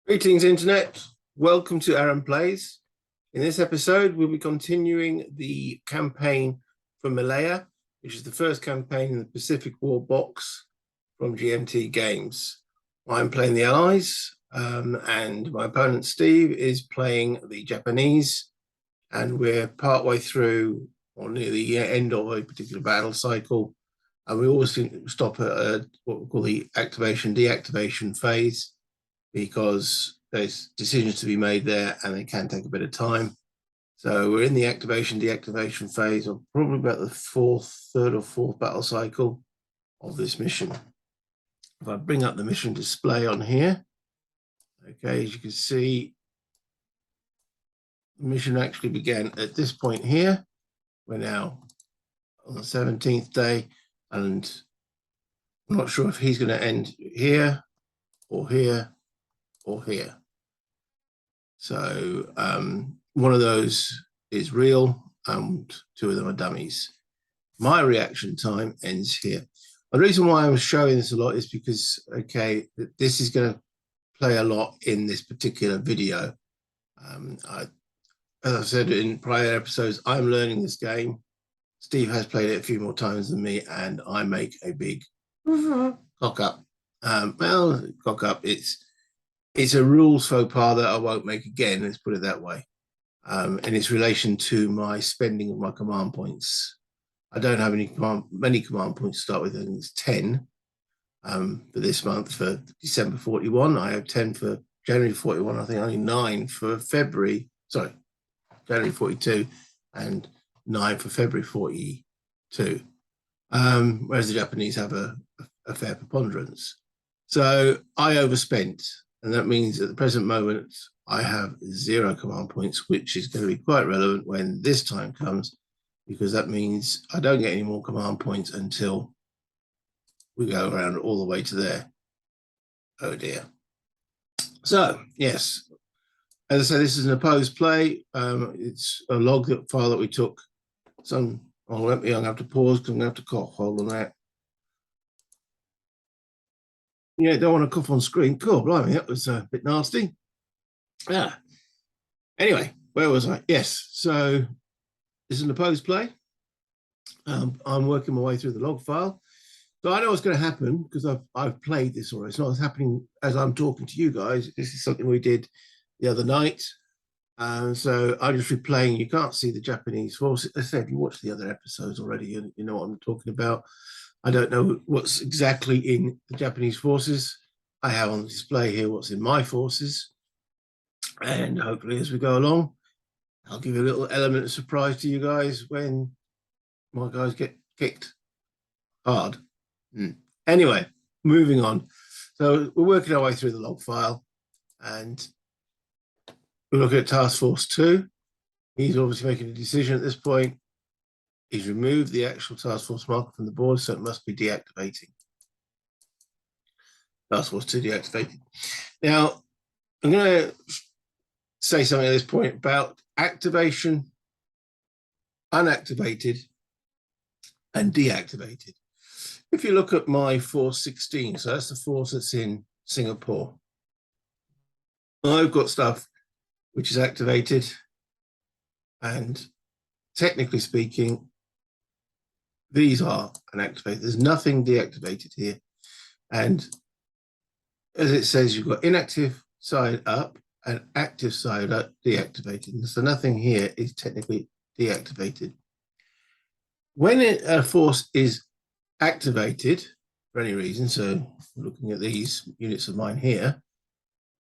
Greetings, Internet. Welcome to Aaron Plays. In this episode, we'll be continuing the campaign for Malaya, which is the first campaign in the Pacific War box from GMT Games. I'm playing the Allies, and my opponent, Steve, is playing the Japanese, and we're partway through or near the end of a particular battle cycle. And we always stop at what we call the activation-deactivation phase, because there's decisions to be made there and they can take a bit of time. So we're in the activation-deactivation phase of probably about the third or fourth battle cycle of this mission. If I bring up the mission display on here, okay, as you can see, the mission actually began at this point here. We're now on the 17th day, and I'm not sure if he's going to end here or here or here. So one of those is real and two of them are dummies. My reaction time ends here. The reason why I'm showing this a lot is because, okay, this is going to play a lot in this particular video. As I've said in prior episodes, I'm learning this game. Steve has played it a few more times than me, and I make a big cock up. Cock up, it's a rules faux pas that I won't make again, let's put it that way. And it's relation to my spending of my command points. I don't have many command points to start with. I think it's 10 for this month for December 41. I have 10 for January 41. I think only 9 for January 42, and 9 for February 42. Whereas the Japanese have a fair preponderance. So I overspent. And that means at the present moment, I have 0 command points, which is going to be quite relevant when this time comes, because that means I don't get any more command points until we go around all the way to there. Oh dear. So, yes, as I said, this is an opposed play. It's a log file that we took. I'm going to have to pause because I'm going to have to cough. Hold on that. Yeah, don't want to cough on screen. Cool, blimey, that was a bit nasty. Yeah. Anyway, where was I? Yes, so this is an opposed play. I'm working my way through the log file. So I know what's going to happen because I've played this already. It's not happening as I'm talking to you guys. This is something we did the other night. So I'm just replaying. You can't see the Japanese forces. As I said, if you watched the other episodes already, you know what I'm talking about. I don't know what's exactly in the Japanese forces. I have on display here what's in my forces. And hopefully as we go along, I'll give you a little element of surprise to you guys when my guys get kicked hard. Anyway, moving on. So we're working our way through the log file, and we're looking at Task Force 2. He's obviously making a decision at this point. He's removed the actual task force marker from the board, so it must be deactivating. Task Force 2 deactivated. Now, I'm going to say something at this point about activation, unactivated, and deactivated. If you look at my Force 16, so that's the force that's in Singapore, I've got stuff which is activated, and technically speaking, these are unactivated. There's nothing deactivated here. And as it says, you've got inactive side up and active side up deactivated. So nothing here is technically deactivated. When a force is activated for any reason, so looking at these units of mine here,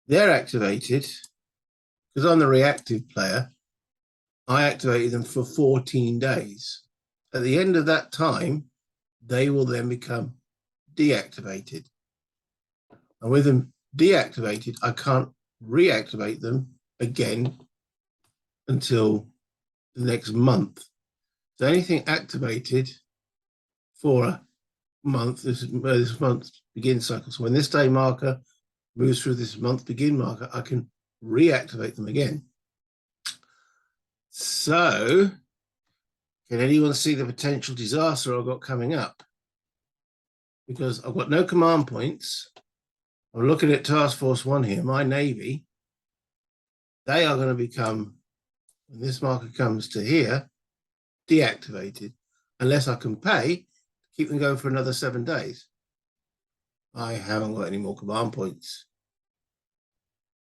they're activated because I'm the reactive player. I activated them for 14 days. At the end of that time, they will then become deactivated. And with them deactivated, I can't reactivate them again until the next month. So anything activated for a month, this month begin cycle. So when this day marker moves through this month begin marker, I can reactivate them again. So can anyone see the potential disaster I've got coming up? Because I've got no command points. I'm looking at Task Force 1 here, my Navy. They are going to become, when this marker comes to here, deactivated, unless I can pay to keep them going for another 7 days. I haven't got any more command points.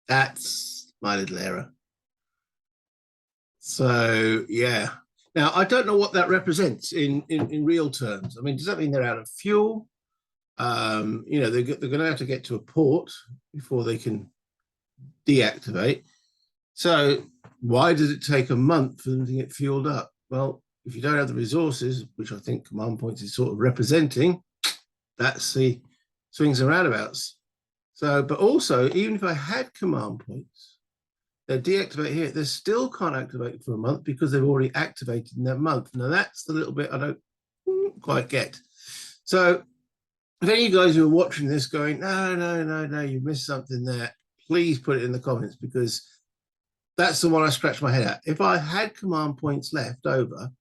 That's my little error. So, yeah. Now, I don't know what that represents in real terms. I mean, does that mean they're out of fuel? You know, they're going to have to get to a port before they can deactivate. So why does it take a month for them to get fueled up? Well, if you don't have the resources, which I think command points is sort of representing, that's the swings and roundabouts. So, but also, even if I had command points, they deactivate here, they still can't activate for a month because they've already activated in that month. Now, that's the little bit I don't quite get. So, if any of you guys who are watching this going, no, you missed something there, please put it in the comments, because that's the one I scratch my head at. If I had command points left over,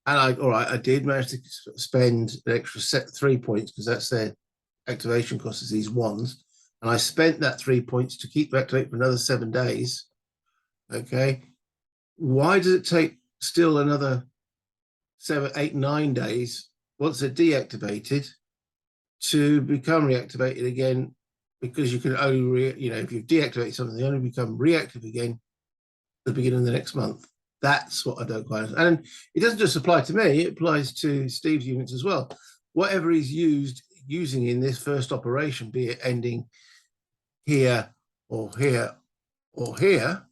and I did manage to spend an extra 3 points because that's their activation cost is these ones, and I spent that 3 points to keep activate for another 7 days. Okay, why does it take still another 7, 8, 9 days once they're deactivated to become reactivated again? Because you can only, if you've deactivated something, they only become reactive again at the beginning of the next month. That's what I don't quite understand. And it doesn't just apply to me, it applies to Steve's units as well. Whatever he's using in this first operation, be it ending here or here or here,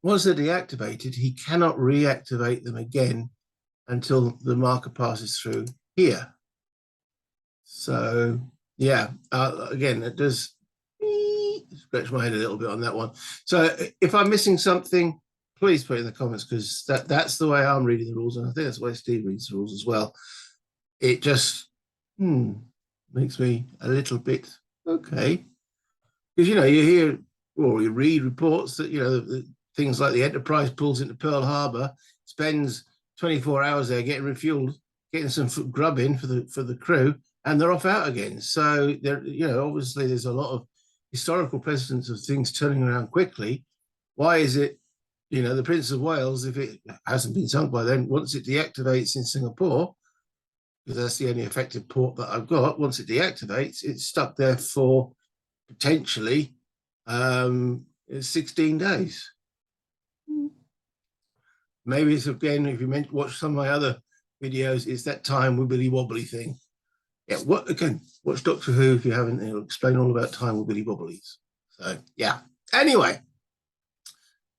once they're deactivated, he cannot reactivate them again until the marker passes through here. So, yeah, again, it does scratch my head a little bit on that one. So if I'm missing something, please put it in the comments, because that's the way I'm reading the rules, and I think that's the way Steve reads the rules as well. It just makes me a little bit okay, because you hear or you read reports that things like the Enterprise pulls into Pearl Harbor, spends 24 hours there getting refueled, getting some grub in for the crew, and they're off out again. So there, obviously there's a lot of historical precedents of things turning around quickly. Why is it, the Prince of Wales, if it hasn't been sunk by then, once it deactivates in Singapore, because that's the only effective port that I've got, once it deactivates, it's stuck there for potentially 16 days. Maybe it's, again, if you watch some of my other videos, it's that time wibbly wobbly thing. Yeah, watch Doctor Who if you haven't. It'll explain all about time wibbly wobblies. So yeah. Anyway,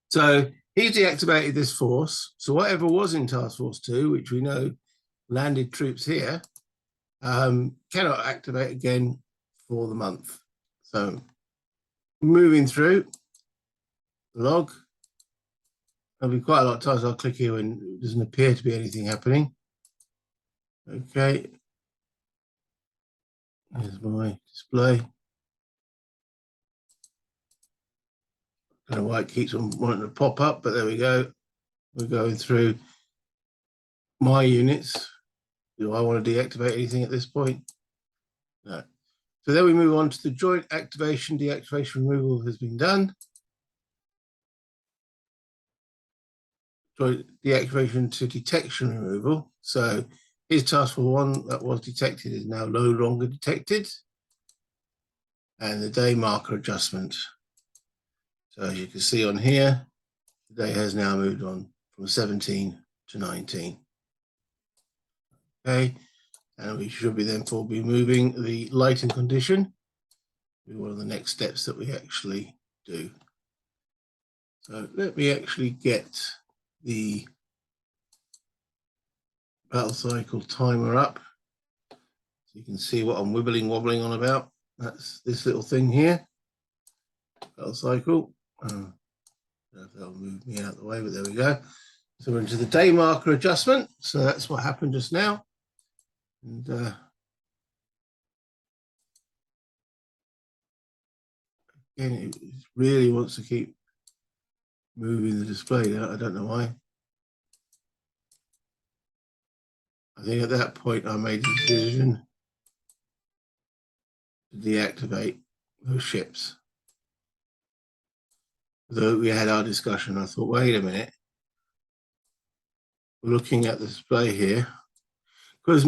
so he's deactivated this force. So whatever was in Task Force 2, which we know landed troops here, cannot activate again for the month. So moving through log. There'll be quite a lot of times I'll click here when it doesn't appear to be anything happening. Okay. Here's my display. I don't know why it keeps on wanting to pop up, but there we go. We're going through my units. Do I want to deactivate anything at this point? No. So then we move on to the joint activation. Deactivation removal has been done. Joint deactivation to detection removal. So his task for 1 that was detected is now no longer detected. And the day marker adjustment. So as you can see on here, the day has now moved on from 17 to 19. Okay, and we should be therefore be moving the lighting condition to one of the next steps that we actually do. So let me actually get the battle cycle timer up so you can see what I'm wobbling on about. That's this little thing here, battle cycle. I don't know if that'll move me out of the way, but there we go. So we're into the day marker adjustment. So that's what happened just now. And again, it really wants to keep moving the display there. I don't know why. I think at that point I made the decision to deactivate those ships. Though we had our discussion, I thought, wait a minute, we're looking at the display here, because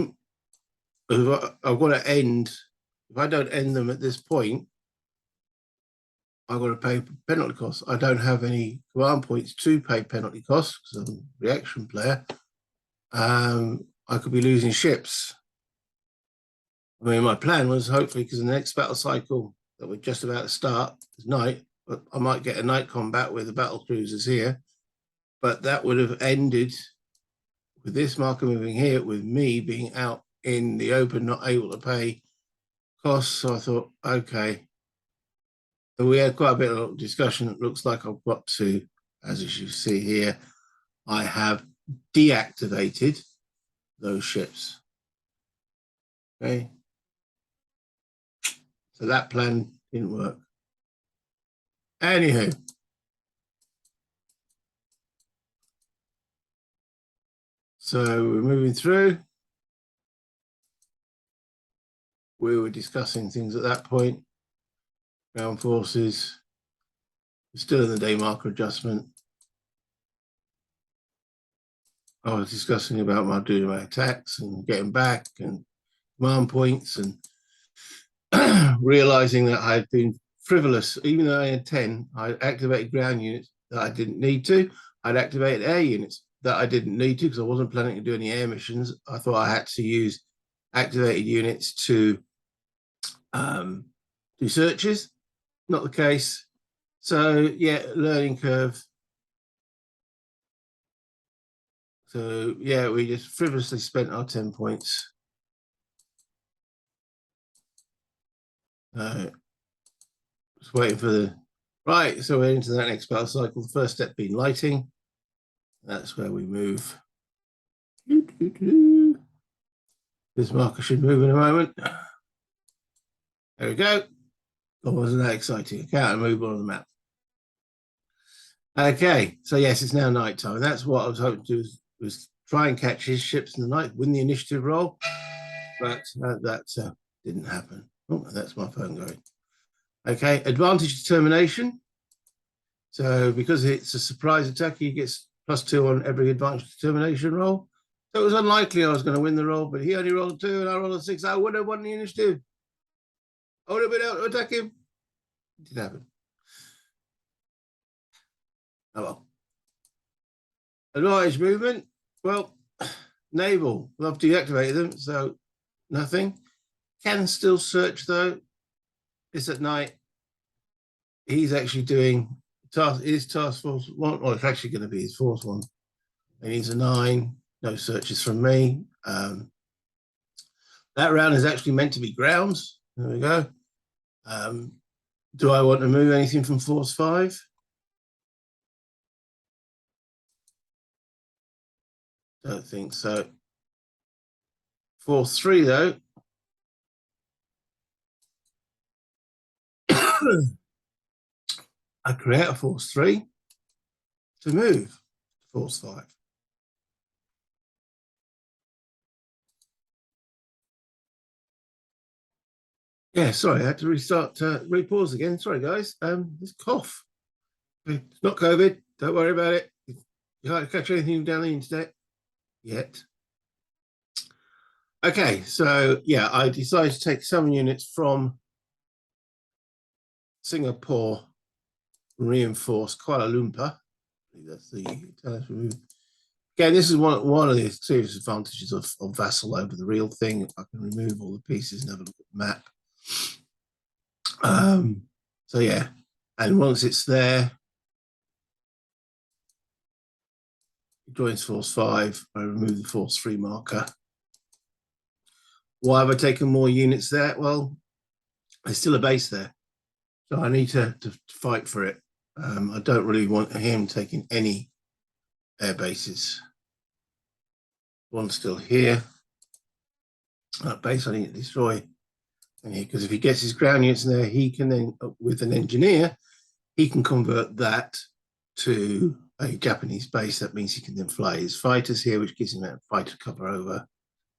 I've got to end, if I don't end them at this point, I've got to pay penalty costs. I don't have any command points to pay penalty costs because I'm a reaction player. I could be losing ships. I mean, my plan was hopefully, because the next battle cycle that we're just about to start is night, but I might get a night combat with the battle cruisers here, but that would have ended with this marker moving here, with me being out in the open, not able to pay costs. So I thought, okay. So we had quite a bit of discussion. It looks like I've got to, as you see here, I have deactivated those ships. Okay. So that plan didn't work. Anywho. So we're moving through. We were discussing things at that point. Ground forces, still in the day marker adjustment. I was discussing about doing my attacks and getting back and command points, and realizing that I had been frivolous. Even though I had 10, I activated ground units that I didn't need to. I'd activated air units that I didn't need to because I wasn't planning to do any air missions. I thought I had to use activated units to do searches. Not the case. So yeah, learning curve. So yeah, we just frivolously spent our 10 points. Just waiting for the right. So we're into that next battle cycle. The first step being lighting. That's where we move. This marker should move in a moment. There we go. Oh, wasn't that exciting? A counter move on the map. Okay, so yes, it's now night time. That's what I was hoping to do, was try and catch his ships in the night, win the initiative roll, but that didn't happen. Oh, that's my phone going. Okay, advantage determination. So because it's a surprise attack, he gets +2 on every advantage determination roll. So it was unlikely I was going to win the roll, but he only rolled a 2 and I rolled a 6. I would have won the initiative. I would have been able to attack him. It didn't happen. Oh well. Advantage movement. Well, naval. I've deactivated them, so nothing. Can still search though. It's at night. He's actually doing his task force one. Well, it's actually going to be his fourth one. And he's a 9. No searches from me. That round is actually meant to be grounds. There we go. Do I want to move anything from force 5? Don't think so. Force 3 though. I create a force 3 to move force 5. Yeah, sorry, I had to restart, repause again. Sorry, guys. This cough. It's not COVID. Don't worry about it. You can't catch anything down the internet yet. Okay, so yeah, I decided to take some units from Singapore, reinforce Kuala Lumpur. That's the again. This is one of the serious advantages of Vassal over the real thing. I can remove all the pieces and have a look at the map. So yeah, and once it's there, it joins force 5. I remove the force 3 marker. Why have I taken more units there? Well, there's still a base there, so I need to fight for it. I don't really want him taking any air bases. One's still here. That base I need to destroy. Because if he gets his ground units in there, he can then, with an engineer, he can convert that to a Japanese base. That means he can then fly his fighters here, which gives him a fighter cover over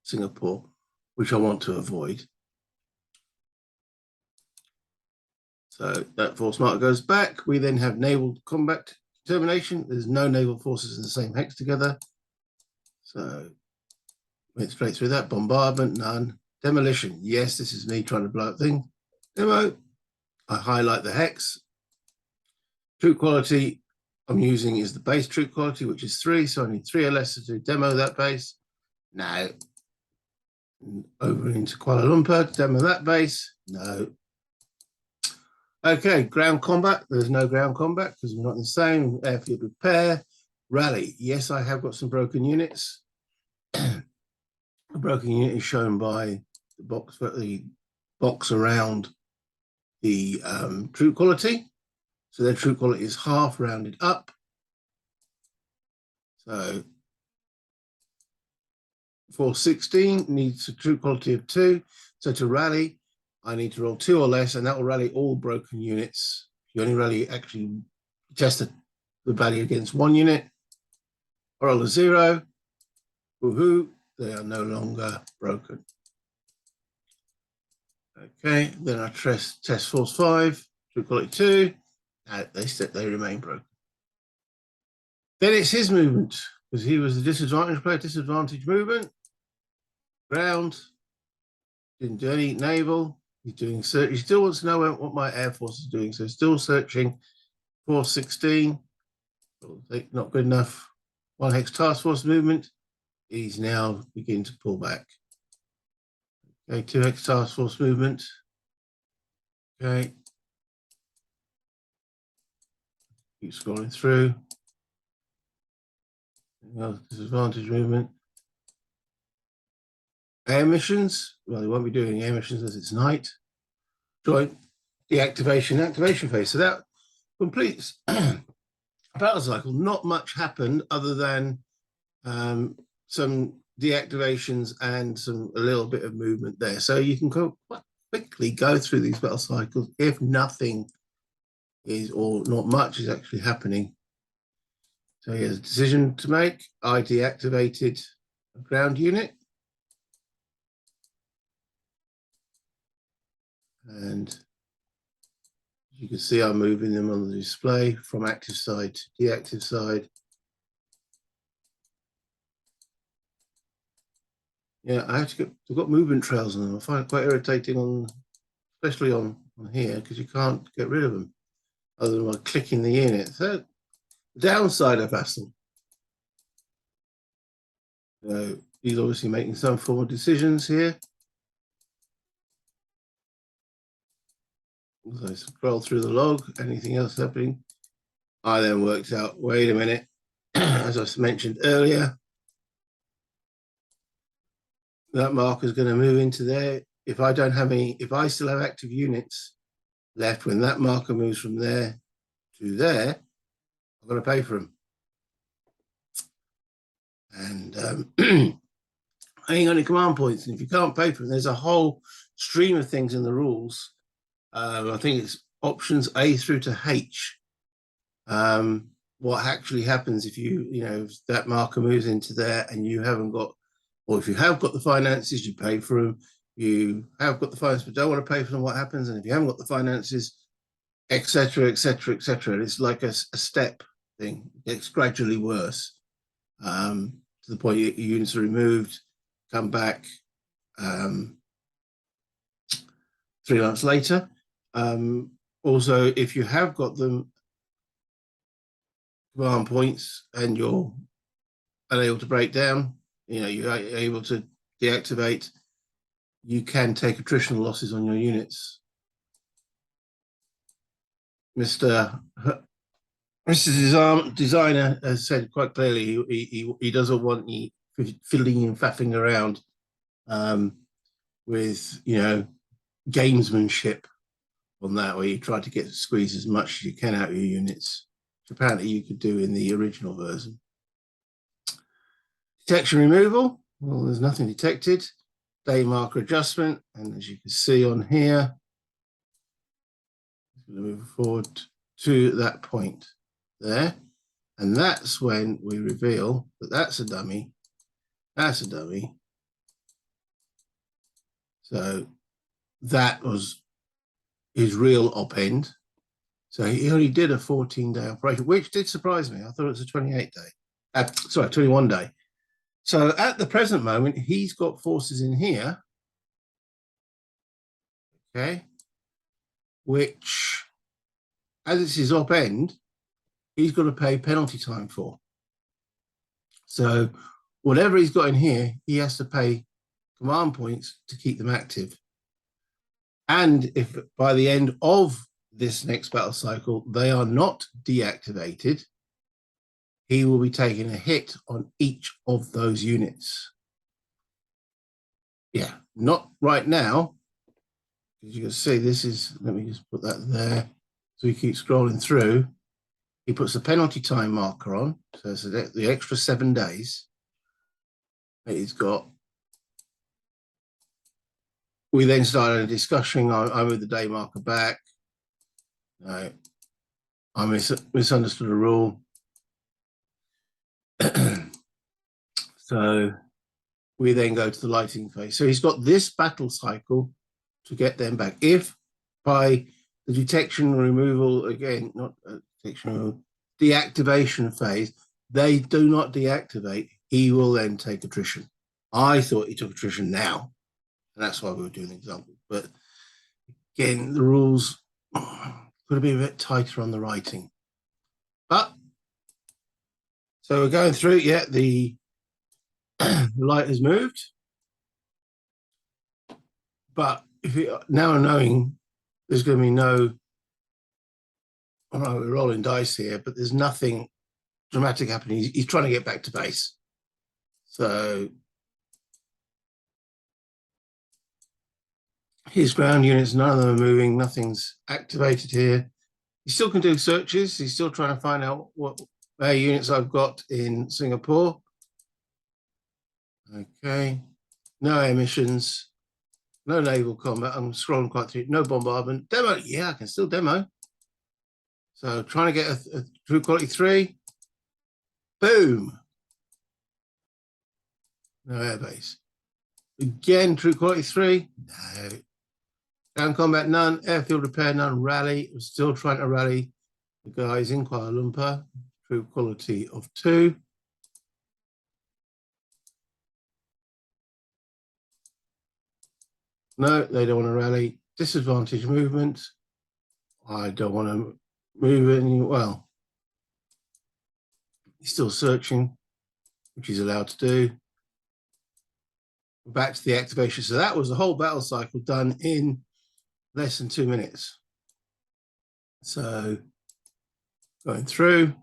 Singapore, which I want to avoid. So that force marker goes back. We then have naval combat determination. There's no naval forces in the same hex together. So went straight through that. Bombardment, none. Demolition, yes, this is me trying to blow up thing. Demo, I highlight the hex. Troop quality I'm using is the base troop quality, which is 3. So I need 3 or less to demo that base. Now, over into Kuala Lumpur, demo that base. No. Okay, ground combat. There's no ground combat because we're not in the same. Airfield repair. Rally. Yes, I have got some broken units. A broken unit is shown by the box around the troop quality. So their troop quality is half rounded up. So 416 needs a troop quality of 2. So to rally, I need to roll 2 or less, and that will rally all broken units. You only rally actually test the value against 1 unit. I roll a 0. Woohoo, they are no longer broken. Okay, then I test force 5, troop quality 2. They remain broken. Then it's his movement, because he was the disadvantage player, disadvantage movement. Ground, didn't do any naval. He's doing search. He still wants to know what my air force is doing, so still searching. 416, not good enough. 1 hex task force movement. He's now beginning to pull back. Okay, 2 hex task force movement. Okay. Keep scrolling through. Disadvantage movement. Air missions. Well, they won't be doing air missions as it's night. Joint deactivation, activation phase. So that completes battle cycle. Not much happened other than some deactivations and a little bit of movement there. So you can quite quickly go through these battle cycles if nothing is, or not much is actually happening. So he has a decision to make. I deactivated a ground unit. And as you can see, I'm moving them on the display from active side to deactive side. Yeah, I've got movement trails on them. I find it quite irritating especially on here, because you can't get rid of them other than by clicking the unit. So the downside of Vassal. So he's obviously making some form of decisions here. As I scroll through the log, anything else happening? I then worked out, wait a minute, as I mentioned earlier, that marker is going to move into there. If I don't have any, if I still have active units left, when that marker moves from there to there, I'm going to pay for them. And I ain't got any command points. And if you can't pay for them, there's a whole stream of things in the rules. I think it's options A through to H. What actually happens if if that marker moves into there and you haven't got, or if you have got the finances, you pay for them. You have got the finances but don't want to pay for them, what happens? And if you haven't got the finances, etc., etc., etc. It's like a step thing. It's gradually worse to the point your units are removed, come back 3 months later. Also, if you have got them command points and you're unable to break down, you're able to deactivate, you can take attritional losses on your units. Mr. Designer has said quite clearly he doesn't want you fiddling and faffing around with gamesmanship on that, where you try to squeeze as much as you can out of your units, which apparently you could do in the original version. Detection removal. Well, there's nothing detected. Day marker adjustment, and as you can see on here, I'm going to move forward to that point there, and that's when we reveal that that's a dummy. That's a dummy. So that was his real op end. So he only did a 14-day operation, which did surprise me. I thought it was a 28-day. Sorry, 21-day. So at the present moment, he's got forces in here, okay, which, as it's his op end, he's got to pay penalty time for. So whatever he's got in here, he has to pay command points to keep them active. And if by the end of this next battle cycle, they are not deactivated, he will be taking a hit on each of those units. Yeah, not right now. As you can see, this is, let me just put that there. So we keep scrolling through. He puts a penalty time marker on. So it's the extra 7 days that he's got. We then started a discussion. I moved the day marker back. I misunderstood a rule. So we then go to the lighting phase. So he's got this battle cycle to get them back. If by the detection removal, again, not detection removal, deactivation phase, they do not deactivate, he will then take attrition. I thought he took attrition now, and that's why we were doing the example. But again, the rules could be a bit tighter on the writing. But so we're going through, yeah, the light has moved. But if you, now knowing there's going to be no, I know we're rolling dice here, but there's nothing dramatic happening. He's trying to get back to base. So his ground units, none of them are moving. Nothing's activated here. He still can do searches. He's still trying to find out what units I've got in Singapore. Okay. No air missions. No naval combat. I'm scrolling quite through. No bombardment. Demo. Yeah, I can still demo. So trying to get a true quality 3. Boom. No airbase. Again, true quality 3. No. Ground combat, none. Airfield repair, none. Rally. We're still trying to rally the guys in Kuala Lumpur. True quality of 2. No, they don't want to rally. Disadvantage movement. I don't want to move any. Well, he's still searching, which he's allowed to do. Back to the activation. So that was the whole battle cycle done in less than 2 minutes. So going through,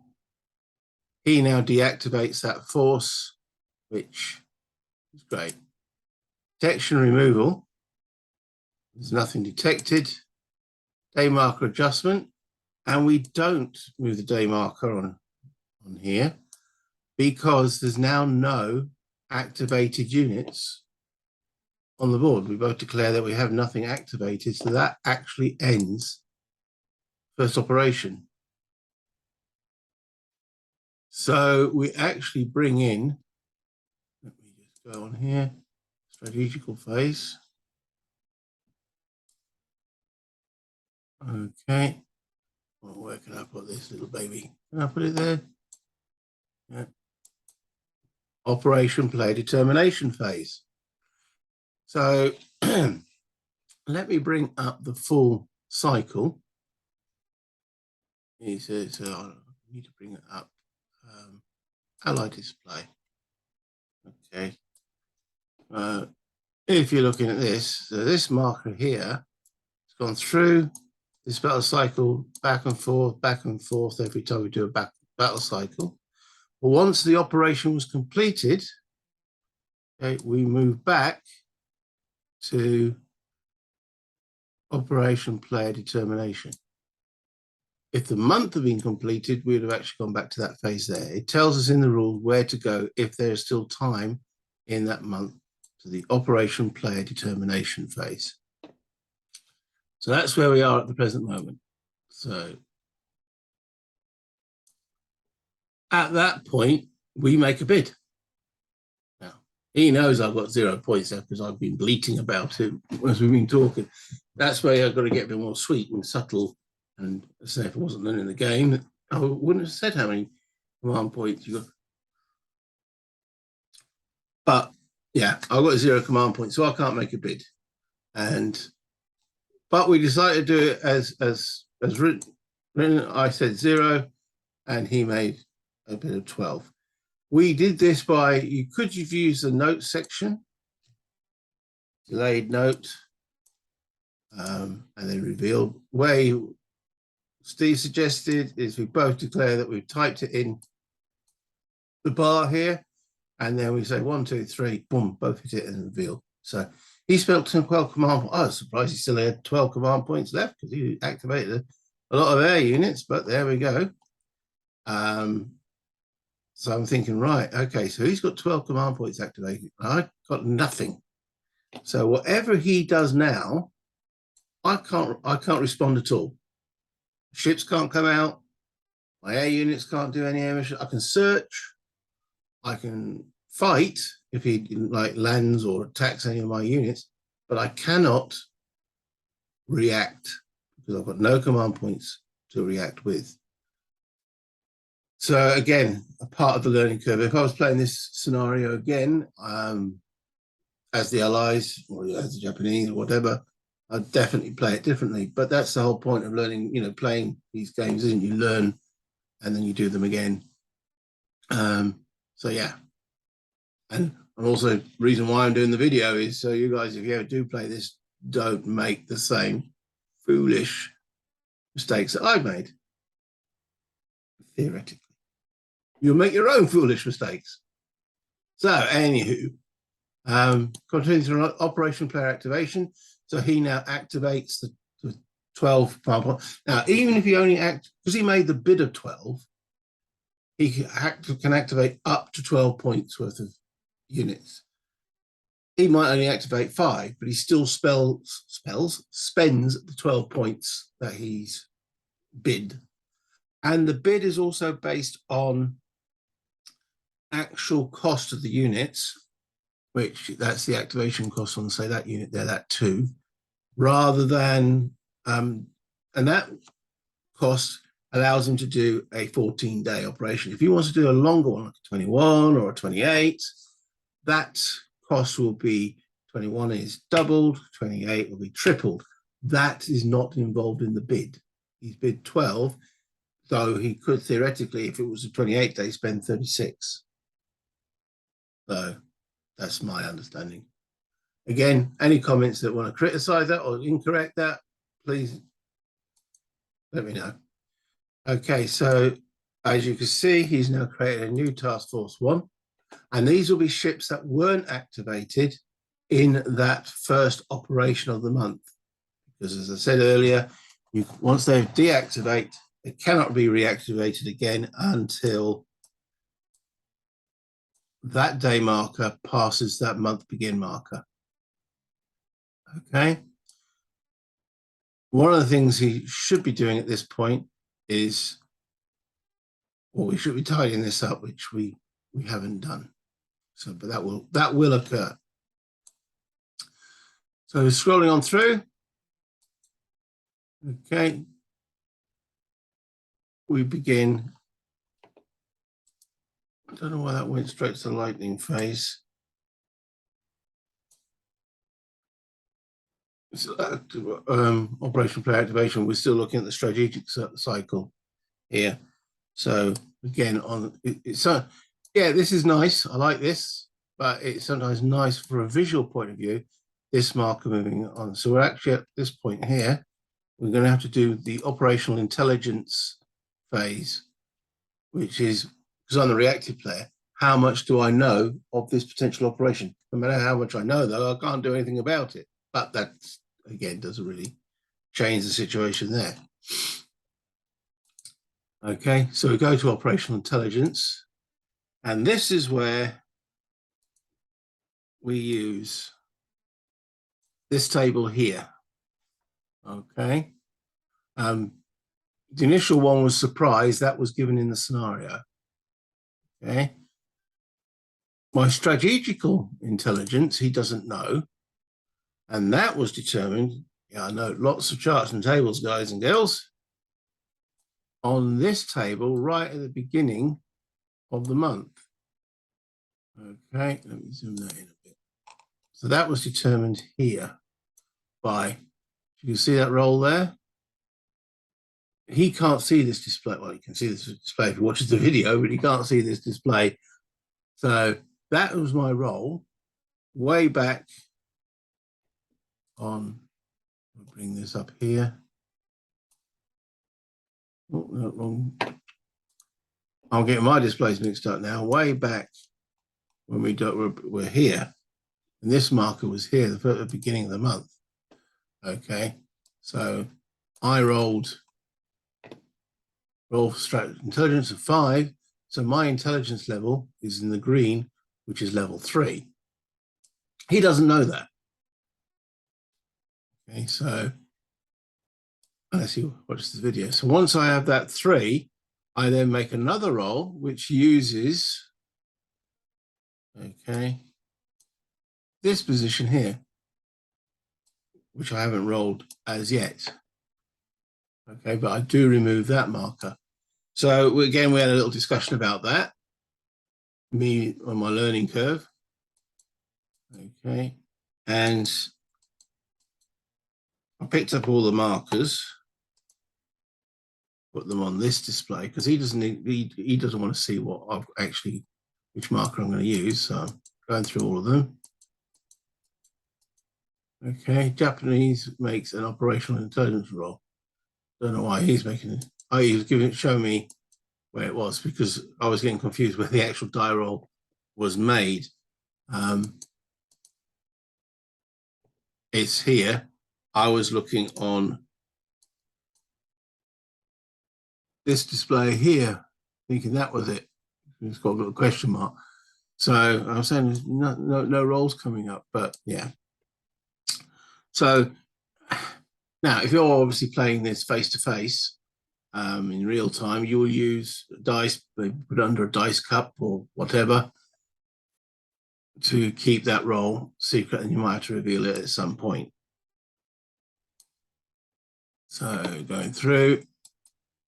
he now deactivates that force, which is great. Detection removal. There's nothing detected. Day marker adjustment. And we don't move the day marker on here because there's now no activated units on the board. We both declare that we have nothing activated. So that actually ends first operation. So we actually bring in, let me just go on here, strategical phase. Okay. Well, where can I put this little baby? Can I put it there? Yeah. Operation play determination phase. So let me bring up the full cycle. He says, I need to bring it up. Ally display. Okay. If you're looking at this, so this marker here has gone through this battle cycle back and forth every time we do a battle cycle. But once the operation was completed, okay, we move back to operation player determination. If the month had been completed, we would have actually gone back to that phase there. It tells us in the rules where to go if there is still time in that month to the operation player determination phase. So that's where we are at the present moment. So at that point, we make a bid. Now, He knows I've got 0 points there because I've been bleating about it as we've been talking. That's where I've got to get a bit more sweet and subtle. And say if I wasn't learning the game, I wouldn't have said how many command points you got. But yeah, I've got 0 command points, so I can't make a bid. But we decided to do it as written. I said 0, and he made a bid of 12. We did this by, you could have used the note section, delayed note, and then revealed. Way Steve suggested is we both declare that we've typed it in the bar here, and then we say 1, 2, 3, boom, both hit it and reveal. So he spent 12 command points. I was surprised he still had 12 command points left because he activated a lot of air units, but there we go. So I'm thinking, right, okay, so he's got 12 command points activated. I got nothing. So whatever he does now, I can't respond at all. Ships can't come out. My air units can't do any air mission. I can search. I can fight if he like lands or attacks any of my units, but I cannot react because I've got no command points to react with. So again, a part of the learning curve. If I was playing this scenario again, as the Allies or as the Japanese or whatever, I'd definitely play it differently. But that's the whole point of learning, playing these games, isn't it? You learn and then you do them again. So yeah. And also the reason why I'm doing the video is so you guys, if you ever do play this, don't make the same foolish mistakes that I've made. Theoretically. You'll make your own foolish mistakes. So anywho, continuing through Operation Player Activation. So he now activates the 12 power. Now, even if he only because he made the bid of 12, he can activate up to 12 points worth of units. He might only activate 5, but he still spends the 12 points that he's bid. And the bid is also based on actual cost of the units, which that's the activation cost on, say, that unit there, that 2, rather than, and that cost allows him to do a 14-day operation. If he wants to do a longer one, like a 21 or a 28, that cost will be 21 is doubled, 28 will be tripled. That is not involved in the bid. He's bid 12, so he could theoretically, if it was a 28-day, spend 36. So that's my understanding. Again, any comments that want to criticize that or incorrect that, please let me know. Okay, so as you can see, he's now created a new Task Force 1, and these will be ships that weren't activated in that first operation of the month. Because as I said earlier, once they deactivate, it cannot be reactivated again until that day marker passes that month begin marker. Okay. One of the things he should be doing at this point is, well, we should be tidying this up, which we haven't done. So, but that will occur. So scrolling on through. Okay. We begin. I don't know why that went straight to the lightning phase. So, Operation Player Activation, we're still looking at the strategic cycle here. So again, yeah, this is nice. I like this, but it's sometimes nice for a visual point of view, this marker moving on. So we're actually at this point here, we're going to have to do the operational intelligence phase, which is, because I'm the reactive player, how much do I know of this potential operation? No matter how much I know, though, I can't do anything about it. But that, again, doesn't really change the situation there. Okay, so we go to operational intelligence, and this is where we use this table here. Okay, the initial one was surprise, that was given in the scenario. Okay, My strategical intelligence, he doesn't know. And that was determined, yeah, I know lots of charts and tables, guys and girls, on this table right at the beginning of the month. Okay, let me zoom that in a bit. So that was determined here by, you can see that roll there? He can't see this display. Well, you can see this display if he watches the video, but he can't see this display. So that was my roll way back on, I'll bring this up here. Oh, no, wrong. I'm getting my displays mixed up now. Way back when we're here, and this marker was here at the beginning of the month. Okay, so I rolled intelligence of 5. So my intelligence level is in the green, which is level 3. He doesn't know that. Okay, so let's see, watch this video. So once I have that 3, I then make another roll, which uses, okay, this position here, which I haven't rolled as yet. Okay, but I do remove that marker. So again, we had a little discussion about that, me on my learning curve. Okay, and I picked up all the markers, put them on this display because he doesn't want to see what I've actually, which marker I'm going to use. So I'm going through all of them. Okay, Japanese makes an operational intelligence roll. Don't know why he's making it. Oh, he was showing me where it was because I was getting confused where the actual die roll was made. It's here. I was looking on this display here, thinking that was it. It's got a little question mark. So I was saying there's no rolls coming up, but yeah. So now, if you're obviously playing this face to face in real time, you will use dice, put it under a dice cup or whatever to keep that roll secret, and you might have to reveal it at some point. So going through,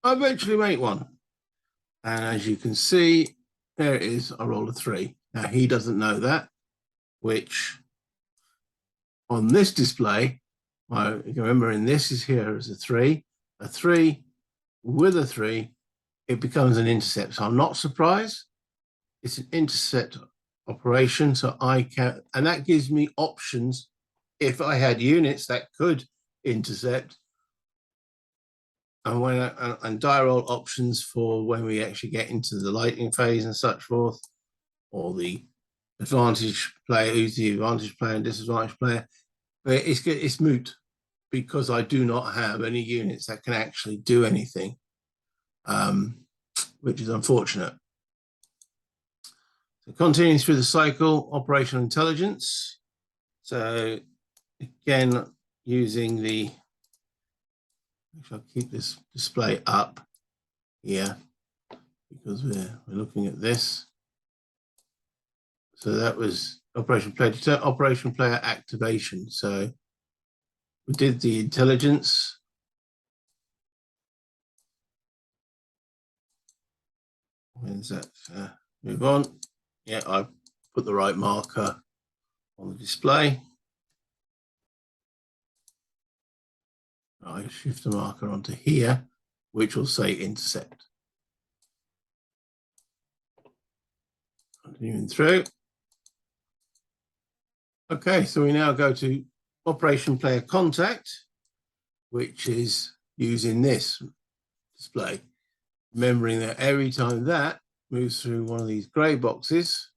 I eventually make one. And as you can see, there it is, I roll a 3. Now he doesn't know that, which on this display, you can remember in this is here as a 3 with a 3, it becomes an intercept. So I'm not surprised. It's an intercept operation. So I can, and that gives me options. If I had units that could intercept, and and die roll options for when we actually get into the lighting phase and such forth, or the advantage player, who's the advantage player and disadvantage player. But it's moot because I do not have any units that can actually do anything, which is unfortunate. So continuing through the cycle, operational intelligence. So again, using the, I'll keep this display up here because we're looking at this. So that was operation player activation. So we did the intelligence. When's that? Move on. Yeah, I put the right marker on the display. I shift the marker onto here, which will say intercept. Continuing through. Okay, so we now go to operation player contact, which is using this display. Remembering that every time that moves through one of these gray boxes,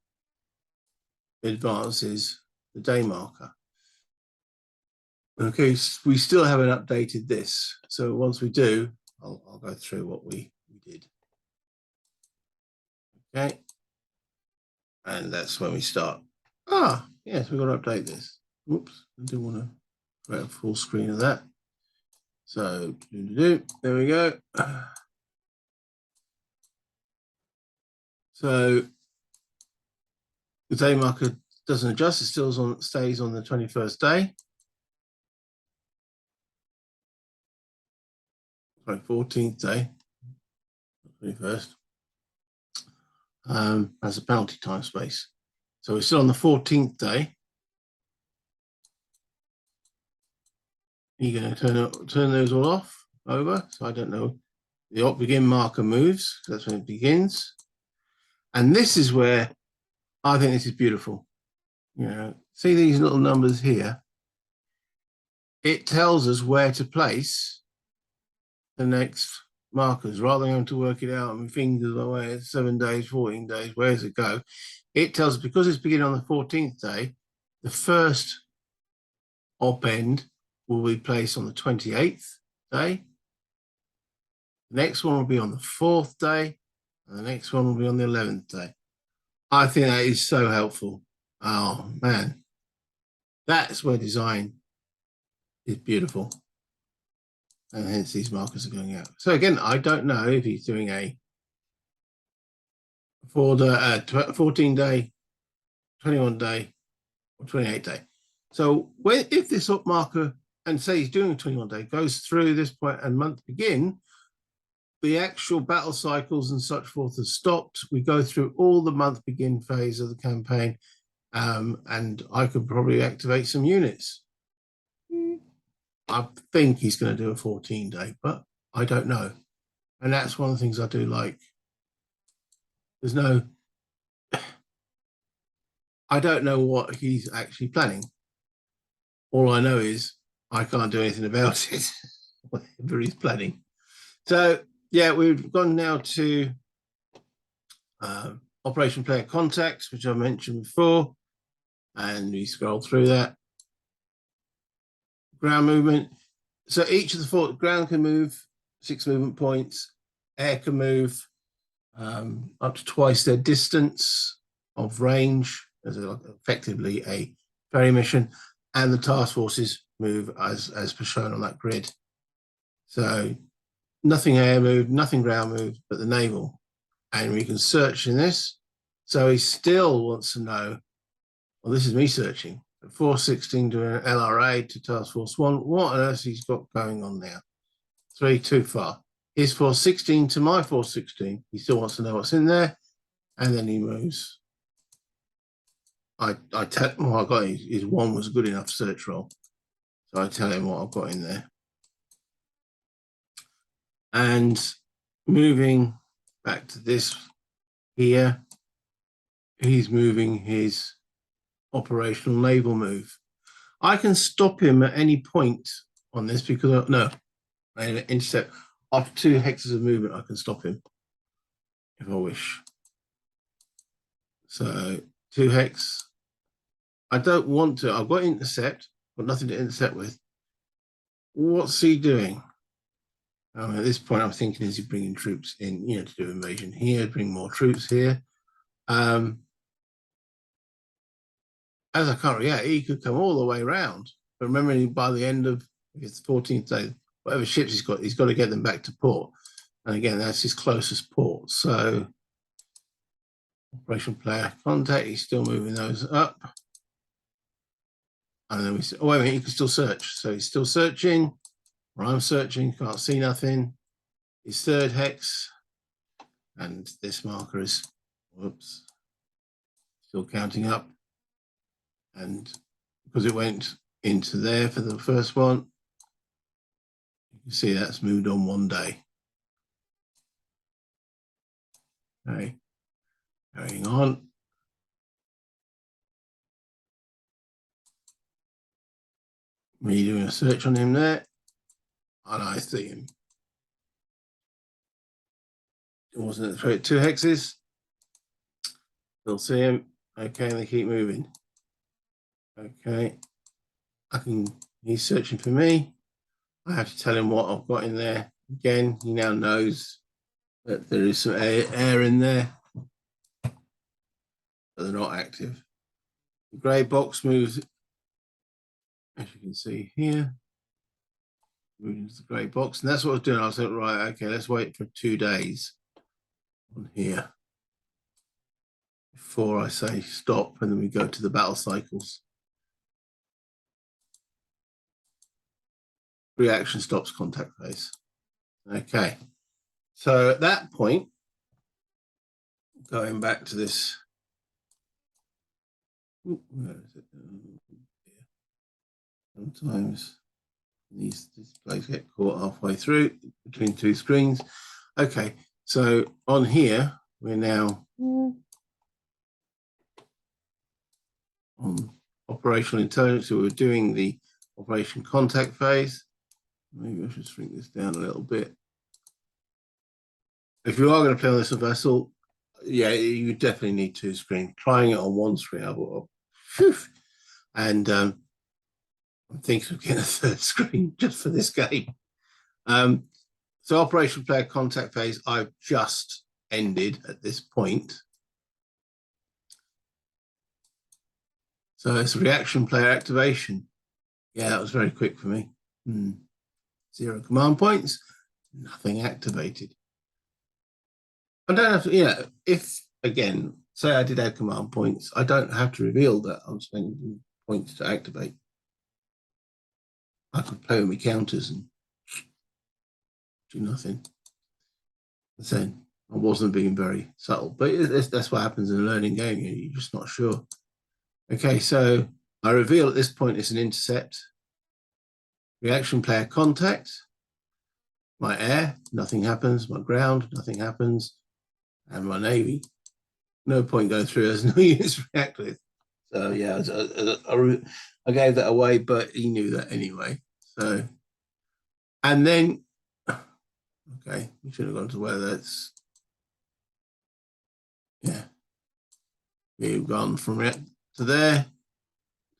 it advances the day marker. Okay, we still haven't updated this. So once we do, I'll go through what we did. Okay. And that's when we start. Ah, yes, we've got to update this. Oops, I didn't want to create a full screen of that. So, there we go. So, The day marker doesn't adjust, it still stays on the 21st day. Sorry, 14th day, 21st. As a penalty time space. So we're still on the 14th day. You're going to turn those all off, over. So I don't know. The begin marker moves. That's when it begins. And this is where I think this is beautiful. You know, see these little numbers here? It tells us where to place the next markers rather than having to work it out and fingers away at 7 days, 14 days, where does it go? It tells us because it's beginning on the 14th day, the first op end will be placed on the 28th day. The next one will be on the 4th day, and the next one will be on the 11th day. I think that is so helpful. Oh, man. That's where design is beautiful. And hence these markers are going out. So again, I don't know if he's doing a 14 day, 21 day, or 28 day. So if this up marker, and say he's doing a 21 day, goes through this point and month begin, the actual battle cycles and such forth have stopped. We go through all the month begin phase of the campaign, and I could probably activate some units. I think he's going to do a 14 day, but I don't know. And that's one of the things I do like. There's no, I don't know what he's actually planning. All I know is I can't do anything about it, whatever he's planning. So yeah, we've gone now to Operation Player Contacts, which I mentioned before, and we scroll through that. Ground movement. So each of the four, ground can move 6 movement points, air can move up to twice their distance of range, as effectively a ferry mission, and the task forces move as per shown on that grid. So nothing air moved, nothing ground moved, but the naval. And we can search in this. So he still wants to know, well, this is me searching, 416 to an LRA to Task Force 1. What on earth he's got going on there? 3, too far. His 416 to my 416. He still wants to know what's in there. And then he moves. I tell him what I got. His 1 was a good enough search roll. So I tell him what I've got in there. And moving back to this here, he's moving his operational naval move. I can stop him at any point on this because I intercept after 2 hexes of movement. I can stop him if I wish. So 2 hex. I don't want to. I've got intercept, but nothing to intercept with. What's he doing? At this point, I'm thinking, is he bringing troops in, to do invasion here, bring more troops here? As I can't react, he could come all the way around. But remembering by the end of his 14th day, whatever ships he's got to get them back to port. And again, that's his closest port. So Operation Player Contact, he's still moving those up. And then we say, oh, wait a minute, you can still search. So he's still searching, or I'm searching, can't see nothing. His 3rd hex, and this marker is, whoops, still counting up. And because it went into there for the first one, you can see that's moved on 1 day. Okay, carrying on. Me doing a search on him there, and I see him. It wasn't at 2 hexes. Still see him. Okay, they keep moving. Okay, he's searching for me. I have to tell him what I've got in there. Again, he now knows that there is some air in there, but they're not active. The grey box moves, as you can see here, moving into the grey box, and that's what I was doing. I was like, right, okay, let's wait for 2 days on here. before I say stop, and then we go to the battle cycles. Reaction stops contact phase. Okay, so at that point, going back to this, where is it? Sometimes these displays get caught halfway through between two screens. Okay, so on here, we're now on operational intelligence. So we're doing the operation contact phase. Maybe I should shrink this down a little bit. If you are going to play on this vessel, yeah, you definitely need two screens. Trying it on one screen, and I'm thinking of getting a third screen just for this game. So Operation Player Contact phase, I've just ended at this point. So it's reaction player activation. Yeah, that was very quick for me. 0 command points, nothing activated. I don't have to, if, again, say I did add command points, I don't have to reveal that I'm spending points to activate. I could play with my counters and do nothing. So I wasn't being very subtle, but that's what happens in a learning game. You're just not sure. Okay, so I reveal at this point it's an intercept. Reaction player contact. My air, nothing happens. My ground, nothing happens. And my navy, no point going through. There's no units react with. So yeah, I gave that away, but he knew that anyway. So, and then, okay, we should have gone to where that's, yeah. We've gone from it to there,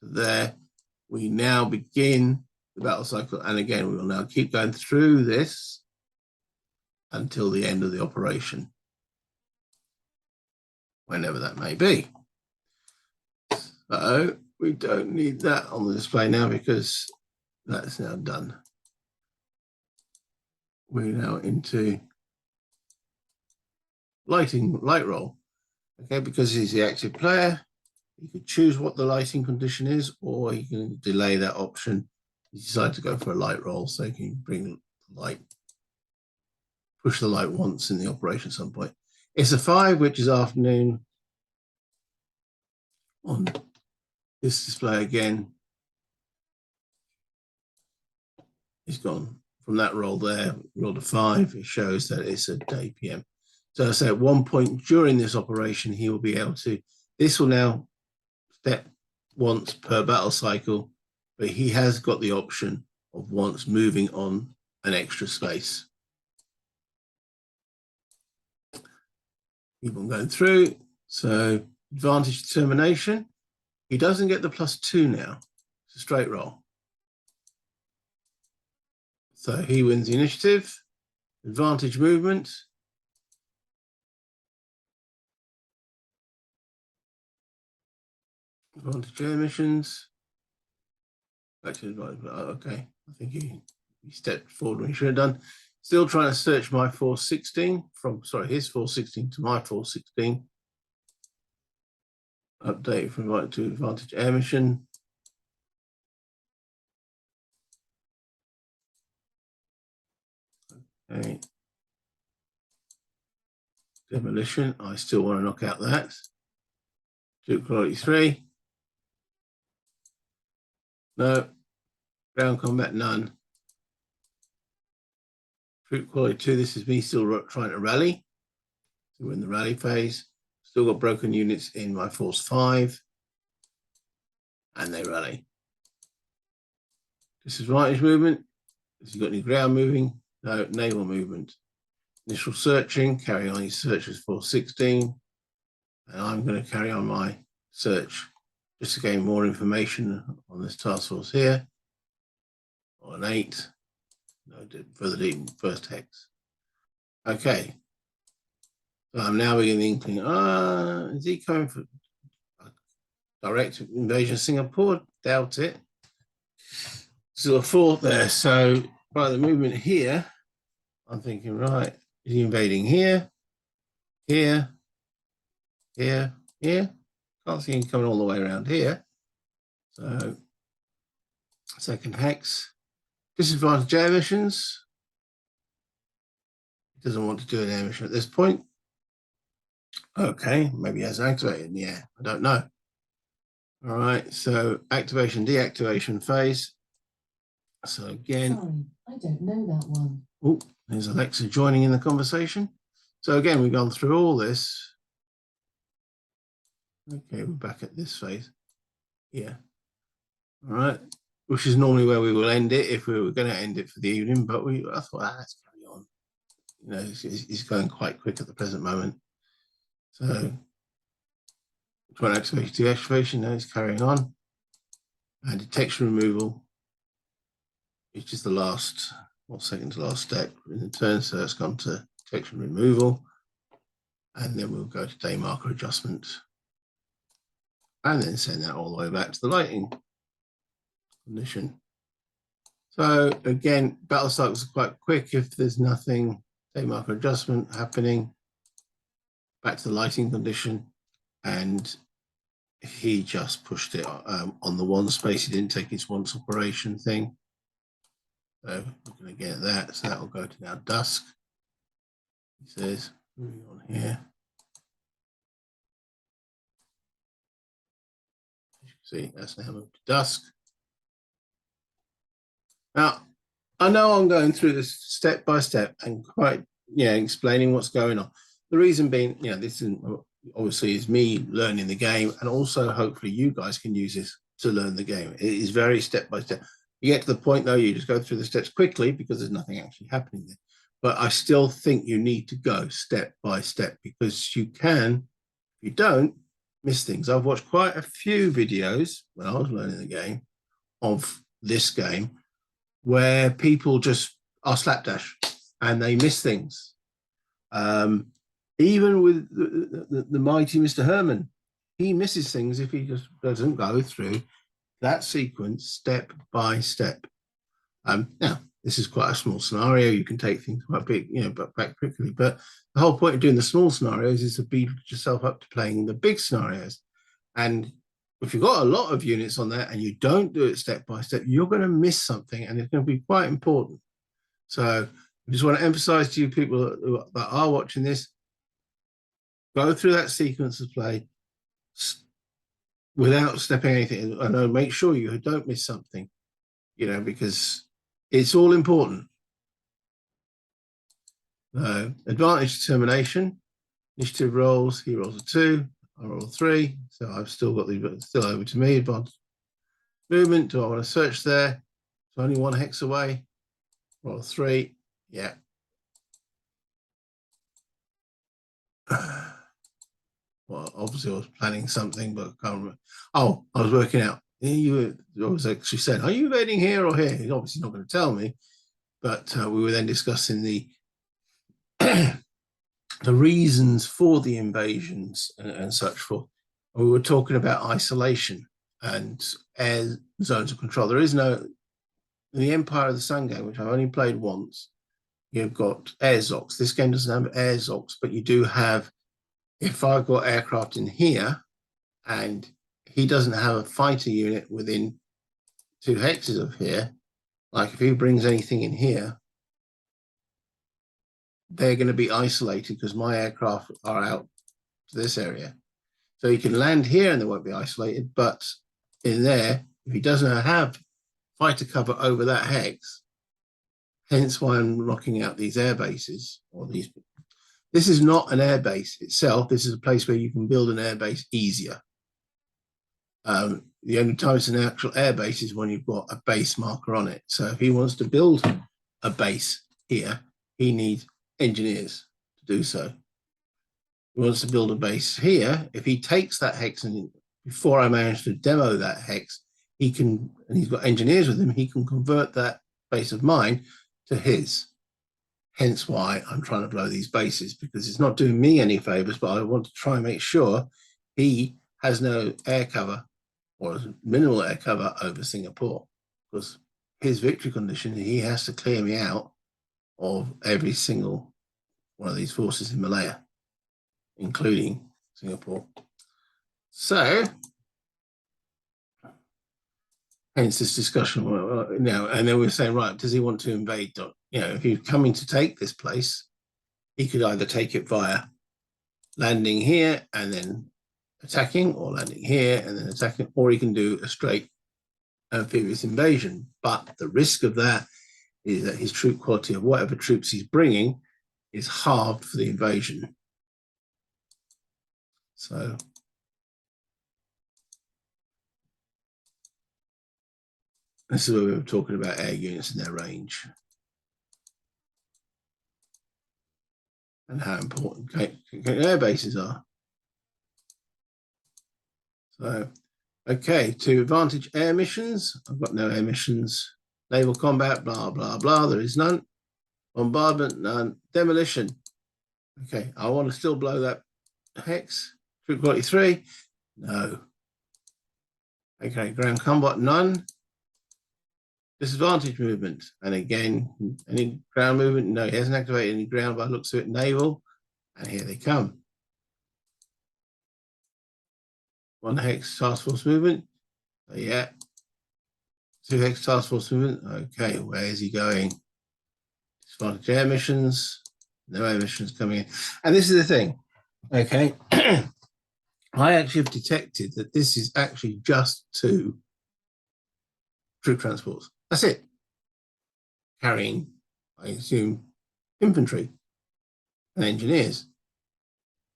to there. We now begin the battle cycle. And again, we will now keep going through this until the end of the operation, whenever that may be. So we don't need that on the display now because that's now done. We're now into light roll. Okay, because he's the active player, you could choose what the lighting condition is, or you can delay that option. You decide to go for a light roll, so you can bring the light, push the light once in the operation at some point. It's a 5, which is afternoon. On this display again, he's gone from that roll there, roll to 5. It shows that it's a day PM. So I say at one point during this operation, he will be able to, this will now step once per battle cycle, but he has got the option of once moving on an extra space. Keep on going through. So advantage determination. He doesn't get the +2 now. It's a straight roll. So he wins the initiative. Advantage movement. Advantage air missions. Actually, okay. I think he stepped forward when he should have done. Still trying to search my 416 from, sorry, his 416 to my 416. Update from right to advantage air mission. Okay. Demolition. I still want to knock out that. Duke quality 3. No. Ground combat, none. Troop quality 2. This is me still trying to rally. So we're in the rally phase. Still got broken units in my force 5. And they rally. This is vantage movement. Has he got any ground moving? No, naval movement. Initial searching, carry on his search with 416. And I'm going to carry on my search just to gain more information on this task force here. Or an 8. No, further deep, first hex. Okay. So I'm now beginning to think, is he coming for direct invasion of Singapore? Doubt it. So a 4 there. So by the movement here, I'm thinking, right, is he invading here, here, here, here. Can't see him coming all the way around here. So second hex. Disadvantage air missions. He doesn't want to do an air mission at this point. Okay, maybe he hasn't activated in the air. I don't know. All right, so activation, deactivation phase. So again, sorry, I don't know that one. Oh, there's Alexa joining in the conversation. So again, we've gone through all this. Okay, we're back at this phase. Yeah. All right. Which is normally where we will end it if we were going to end it for the evening, but I thought, let's carry on. You know, it's going quite quick at the present moment. So, trying to activate deactivation, now it's carrying on. And detection removal, which is the last, or second to last step in the turn. So it's gone to detection removal. And then we'll go to day marker adjustment. And then send that all the way back to the lighting condition. So again, battle cycles are quite quick. If there's nothing, day marker adjustment happening, back to the lighting condition, and he just pushed it on the one space. He didn't take his once operation thing. So we're going to get that. So that will go to now dusk. He says, moving on here. As you can see, that's now moved to dusk. Now, I know I'm going through this step by step and quite, explaining what's going on. The reason being, this is obviously is me learning the game, and also hopefully you guys can use this to learn the game. It is very step by step. You get to the point though, you just go through the steps quickly because there's nothing actually happening there. But I still think you need to go step by step because you can, if you don't, miss things. I've watched quite a few videos when I was learning the game of this game where people just are slapdash and they miss things. Even with the mighty Mr. Herman, he misses things if he just doesn't go through that sequence step by step. Now, this is quite a small scenario. You can take things quite big, but back quickly. But the whole point of doing the small scenarios is to beat yourself up to playing the big scenarios. And if you've got a lot of units on there and you don't do it step by step, you're going to miss something, and it's going to be quite important. So I just want to emphasize to you people that are watching this, go through that sequence of play without stepping anything. I know, make sure you don't miss something, because it's all important. Advantage determination, initiative rolls. He rolls a 2, I roll a 3. So I've still got still over to me. Advantage movement. Do I want to search there? So only one hex away. Roll a 3. Yeah. Well, obviously I was planning something, but I can't remember. Oh, I was working out. You was actually said, are you invading here or here? He's obviously not going to tell me, but we were then discussing the the reasons for the invasions and such forth. We were talking about isolation and air zones of control. There is no, in the Empire of the Sun game, which I've only played once, you've got air zocs. This game doesn't have air zocs, but you do have, if I've got aircraft in here and he doesn't have a fighter unit within 2 hexes of here, like if he brings anything in here, they're going to be isolated because my aircraft are out to this area. So he can land here and they won't be isolated, but in there, if he doesn't have fighter cover over that hex, hence why I'm knocking out these air bases, or these. This is not an air base itself. This is a place where you can build an air base easier. The only time it's an actual air base is when you've got a base marker on it. So if he wants to build a base here, he needs engineers to do so. He wants to build a base here. If he takes that hex, and before I manage to demo that hex, he can, and he's got engineers with him, he can convert that base of mine to his. Hence why I'm trying to blow these bases, because it's not doing me any favors, but I want to try and make sure he has no air cover or minimal air cover over Singapore, because his victory condition, he has to clear me out of every single one of these forces in Malaya, including Singapore. So, hence this discussion now. And then we're saying, right, does he want to invade? If he's coming to take this place, he could either take it via landing here and then attacking, or landing here and then attacking, or he can do a straight amphibious invasion. But the risk of that is that his troop quality of whatever troops he's bringing is halved for the invasion. So this is where we were talking about air units and their range and how important air bases are. So, okay, to advantage air missions, I've got no air missions. Naval combat, blah, blah, blah, there is none. Bombardment, none. Demolition. Okay, I want to still blow that hex. Troop quality 3, no. Okay, ground combat, none. Disadvantage movement, and again, any ground movement, no, he hasn't activated any ground, but looks at naval, and here they come. 1 hex task force movement, yeah. 2 hex task force movement, okay, where is he going? Disadvantage air missions, no air missions coming in. And this is the thing, okay, I actually have detected that this is actually just 2 troop transports. That's it. Carrying, I assume, infantry and engineers.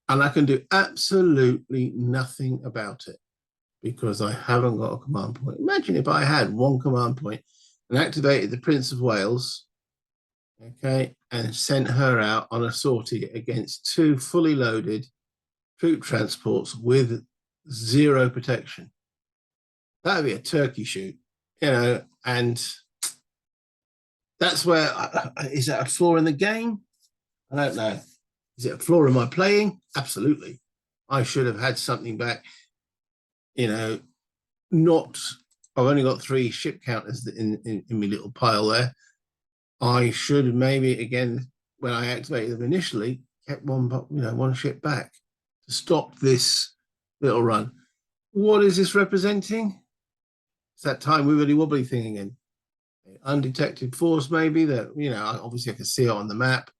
And I can do absolutely nothing about it because I haven't got a command point. Imagine if I had 1 command point and activated the Prince of Wales, okay, and sent her out on a sortie against 2 fully loaded troop transports with 0 protection. That would be a turkey shoot, and that's where, is that a flaw in the game? I don't know. Is it a flaw in my playing? Absolutely. I should have had something back, not, I've only got 3 ship counters in my little pile there. I should have maybe, again, when I activated them initially, kept one ship back to stop this little run. What is this representing? It's that time wibbly wobbly thing again. Undetected force, maybe, that, obviously I can see it on the map,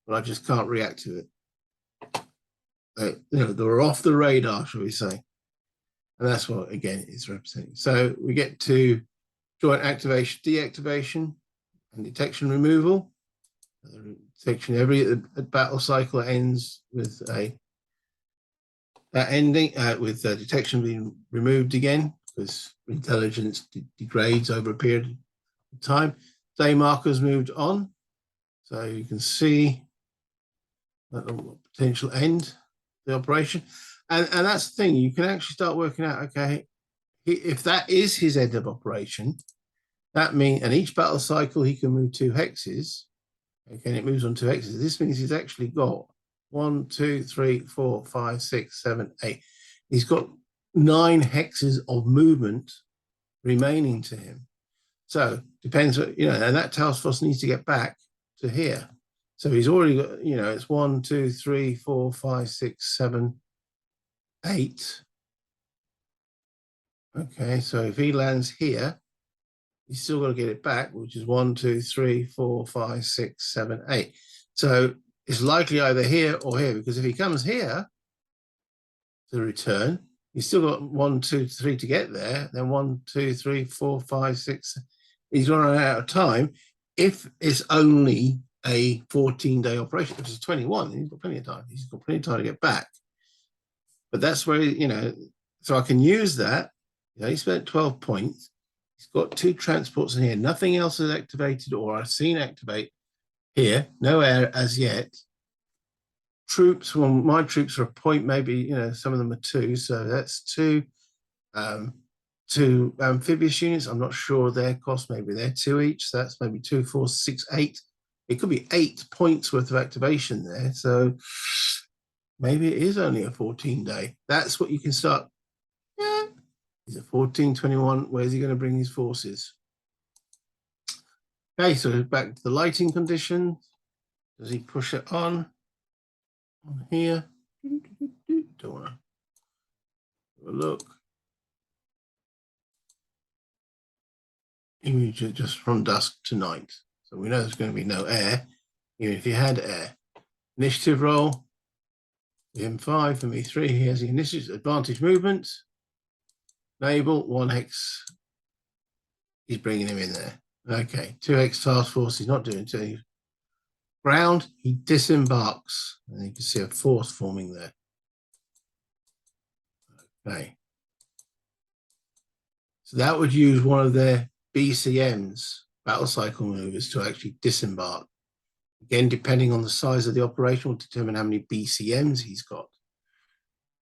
but I just can't react to it. They're off the radar, shall we say. And that's what, again, it's representing. So we get to joint activation, deactivation, and detection removal. Detection every battle cycle ends with detection being removed again, because intelligence degrades over a period of time. Day markers moved on, so you can see that potential end the operation, and that's the thing. You can actually start working out. Okay, if that is his end of operation, that means, and each battle cycle he can move 2 hexes. Okay, and it moves on 2 hexes. This means he's actually got 1, 2, 3, 4, 5, 6, 7, 8. He's got 9 hexes of movement remaining to him. So depends what, and that task force needs to get back to here. So he's already got, it's 1, 2, 3, 4, 5, 6, 7, 8. Okay, so if he lands here, he's still got to get it back, which is 1, 2, 3, 4, 5, 6, 7, 8. So it's likely either here or here, because if he comes here to return, he's still got 1, 2, 3 to get there, then 1, 2, 3, 4, 5, 6. He's running out of time. If it's only a 14-day operation, which is 21, he's got plenty of time. He's got plenty of time to get back. But that's where, so I can use that. He spent 12 points. He's got 2 transports in here. Nothing else is activated or I've seen activate here. No air as yet. Troops, well, my troops are a point, maybe, some of them are 2. So that's 2 amphibious units. I'm not sure their cost. Maybe they're 2 each. So that's maybe 2, 4, 6, 8. It could be 8 points worth of activation there. So maybe it is only a 14-day. That's what you can start. Yeah. He's at 14, 21. Where's he going to bring his forces? Okay, so back to the lighting condition. Does he push it on here? Don't want to. Have a look. Just from dusk to night. So we know there's going to be no air, even if you had air. Initiative roll. M5 for me3. He has the initiative advantage movement. Enable 1x. He's bringing him in there. Okay, 2x task force. He's not doing anything. Ground, he disembarks. And you can see a force forming there. Okay. So that would use one of their BCMs, battle cycle movers, to actually disembark. Again, depending on the size of the operation, will determine how many BCMs he's got.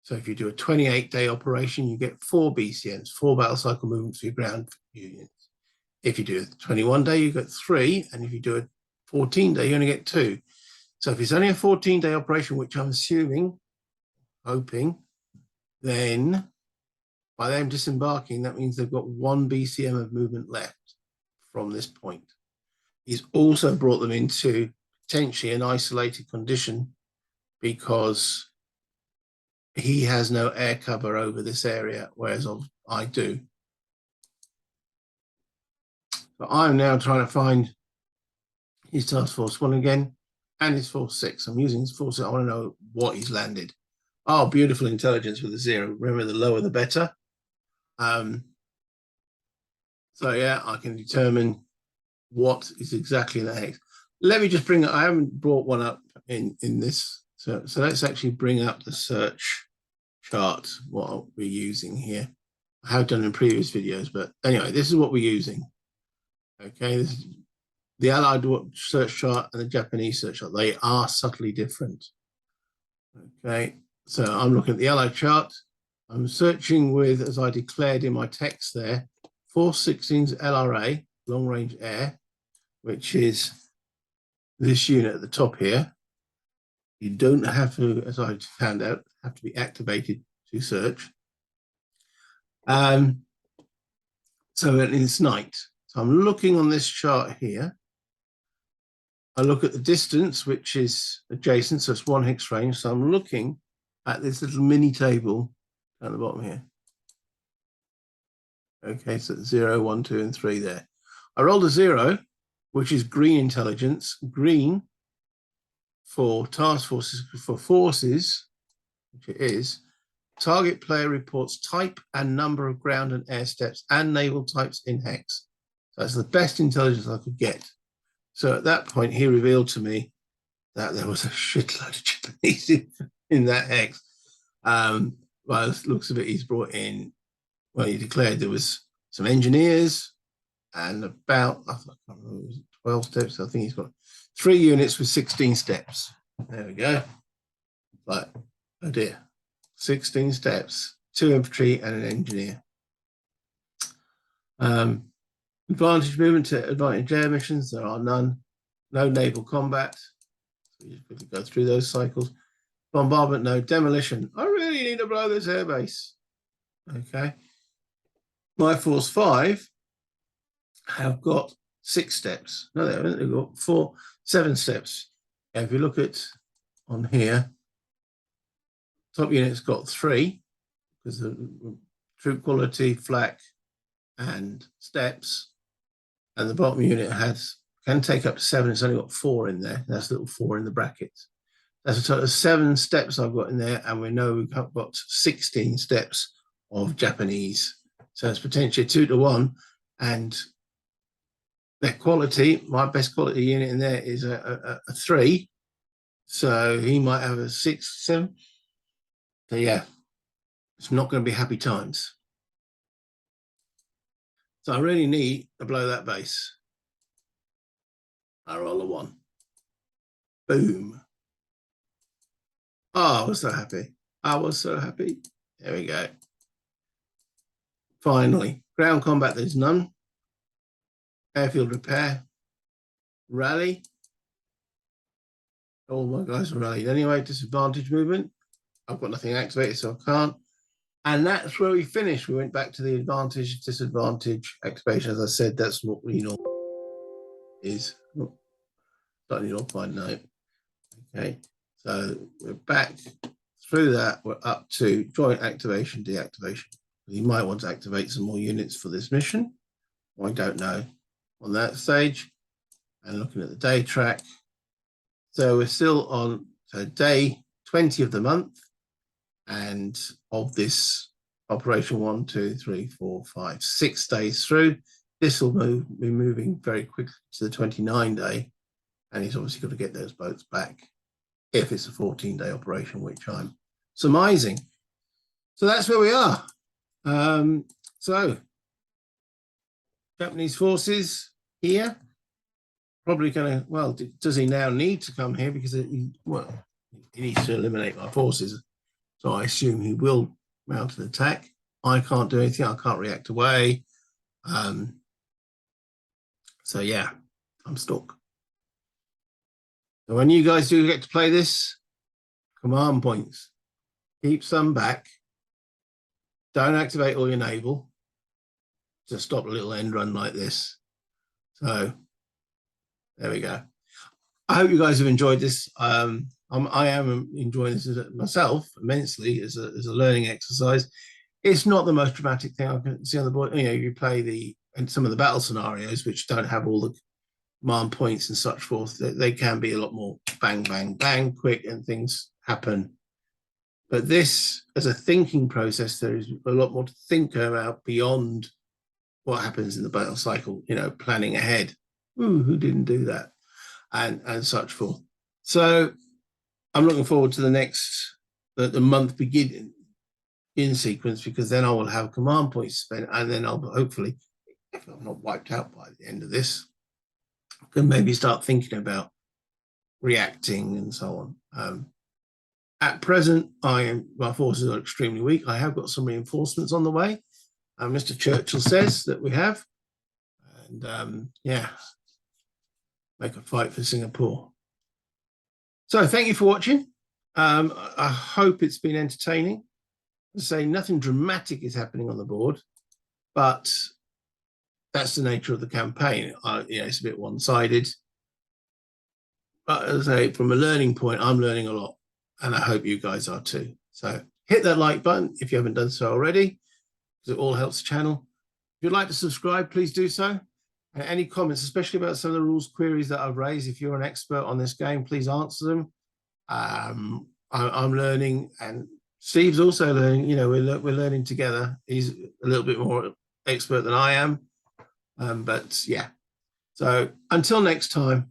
So if you do a 28-day operation, you get 4 BCMs, 4 battle cycle movements for your ground units. If you do a 21-day, you get 3, and if you do a 14-day, you only get 2. So if it's only a 14-day operation, which I'm assuming, hoping, then by them disembarking, that means they've got 1 BCM of movement left from this point. He's also brought them into potentially an isolated condition because he has no air cover over this area, whereas I do. So I'm now trying to find his task force 1 again and his force 6. I'm using his force 6. I want to know what he's landed. Oh, beautiful intelligence with a 0. Remember, the lower the better. So yeah, I can determine what is exactly in the hex. Let me just bring it. I haven't brought one up in this. So let's actually bring up the search chart, what we're using here. I have done in previous videos, but anyway, this is what we're using. Okay, this is the Allied search chart and the Japanese search chart. They are subtly different. Okay, so I'm looking at the Allied chart. I'm searching with, as I declared in my text there, 416's LRA, long range air, which is this unit at the top here. You don't have to, as I found out, have to be activated to search. So it's night. So I'm looking on this chart here. I look at the distance, which is adjacent, so it's 1 hex range. So I'm looking at this little mini table at the bottom here. Okay, so 0, 1, 2, and 3 there. I rolled a 0, which is green intelligence. Green for task forces, for forces, which it is. Target player reports type and number of ground and air steps and naval types in hex. So that's the best intelligence I could get. So at that point, he revealed to me that there was a shitload of Japanese in that hex. Well, it looks of it, he's brought in, well, he declared there was some engineers and about, I can't remember, was it 12 steps? I think he's got 3 units with 16 steps. There we go. But, oh dear, 16 steps, 2 infantry and an engineer. Advantage movement to advantage air missions, there are none. No naval combat. So you just go through those cycles. Bombardment, no. Demolition. I really need to blow this airbase. Okay. My force 5 have got 6 steps. No, they haven't. They've got 7 steps. And if you look at on here, top unit's got 3 because the troop quality, flak, and steps. And the bottom unit can take up to 7. It's only got 4 in there. That's a little 4 in the brackets. That's a total of 7 steps I've got in there, and we know we've got 16 steps of Japanese. So it's potentially 2 to 1, and their quality, my best quality unit in there is a 3. So he might have a 6, 7. So yeah, it's not going to be happy times. So I really need to blow that base. I roll a 1. Boom. Oh, I was so happy. I was so happy. There we go. Finally, ground combat, there's none. Airfield repair. Rally. All my guys are rallied anyway. Disadvantage movement. I've got nothing activated, so I can't. And that's where we finished. We went back to the advantage, disadvantage, activation. As I said, that's what we know is. Starting off by note. Okay, so we're back through that, we're up to joint activation, deactivation. You might want to activate some more units for this mission. I don't know on that stage. And looking at the day track. So we're still on day 20 of the month and of this operation 1, 2, 3, 4, 5, 6 days through. This will be moving very quickly to the 29 day. And he's obviously got to get those boats back if it's a 14-day operation, which I'm surmising. So that's where we are. So Japanese forces here, probably going to, well, does he now need to come here? Because he needs to eliminate my forces. So I assume he will mount an attack. I can't do anything. I can't react away. So yeah, I'm stuck. So when you guys do get to play this, command points, keep some back. Don't activate all your naval. Just stop a little end run like this. So there we go. I hope you guys have enjoyed this. I am enjoying this myself immensely as a learning exercise. It's not the most dramatic thing I can see on the board. You know, you play some of the battle scenarios, which don't have all the command points and such forth. They can be a lot more bang, bang, bang, quick, and things happen. But this, as a thinking process, there is a lot more to think about beyond what happens in the battle cycle. You know, planning ahead. Ooh, who didn't do that? And such forth. So I'm looking forward to the month begin in sequence, because then I will have command points spent, and then I'll hopefully, if I'm not wiped out by the end of this, can maybe start thinking about reacting and so on. At present, my forces are extremely weak. I have got some reinforcements on the way. Mr. Churchill says that we have, and yeah, make a fight for Singapore. So thank you for watching. I hope it's been entertaining. As I say, nothing dramatic is happening on the board, but that's the nature of the campaign. It's a bit one-sided. But as I say, from a learning point, I'm learning a lot, and I hope you guys are too. So hit that like button if you haven't done so already, because it all helps the channel. If you'd like to subscribe, please do so. And any comments, especially about some of the rules queries that I've raised, if you're an expert on this game, please answer them. I'm learning, and Steve's also learning. You know, we're learning together. He's a little bit more expert than I am, but yeah. So until next time,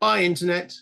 bye, Internet.